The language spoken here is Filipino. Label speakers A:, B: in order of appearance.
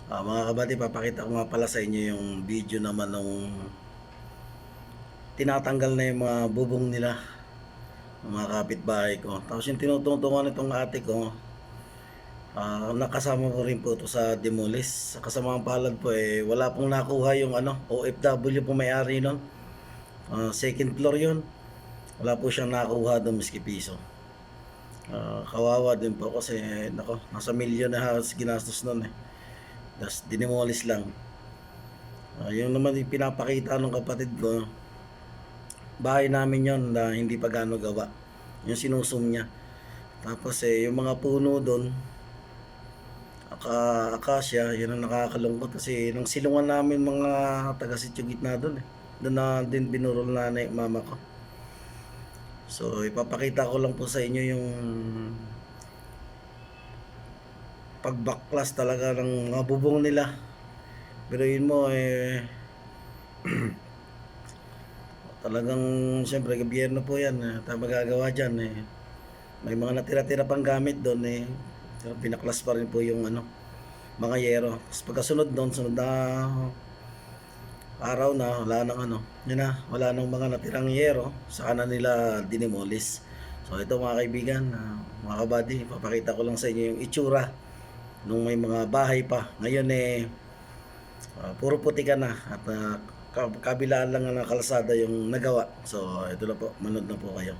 A: Mga kabady, papakita ko nga pala sa inyo yung video naman nung tinatanggal na yung mga bubong nila, ng mga kapitbahay ko. Tapos yung tinutungtungan nitong ate ko, nakasama ko rin po ito sa demolish. Sa kasamaang palad po wala pong nakuha yung OFW po may-ari nun. Second floor yun. Wala po siyang nakuha doon miski piso. Kawawa din po kasi nako, nasa milyon na halos ginastos nun eh. Tapos dinemolish lang. Yung naman yung pinapakita ng kapatid ko, bahay namin yon na hindi pa gaano gawa. Yung sinusum niya. Tapos yung mga puno doon, akasya, yun ang nakakalungkot kasi nung silungan namin mga taga Sitio Gitna doon eh. Doon na din binurol nanay mama ko. So ipapakita ko lang po sa inyo yung pagbaklas talaga ng mga bubong nila. Pero yun mo talagang siyempre gobyerno po yan, tayo magagawa dyan may mga natira-tira pang gamit doon pero pinaklas pa rin po yung mga yero. Tapos pagkasunod doon, sunod na araw na wala nang yun na, wala nang mga natirang yero, saka na nila dinemolis. So ito mga kaibigan, mga kabady, papakita ko lang sa inyo yung itsura nung may mga bahay pa. Ngayon puro puti ka na at kabilaan lang ng kalsada yung nagawa. So ito na po, manood na po kayo.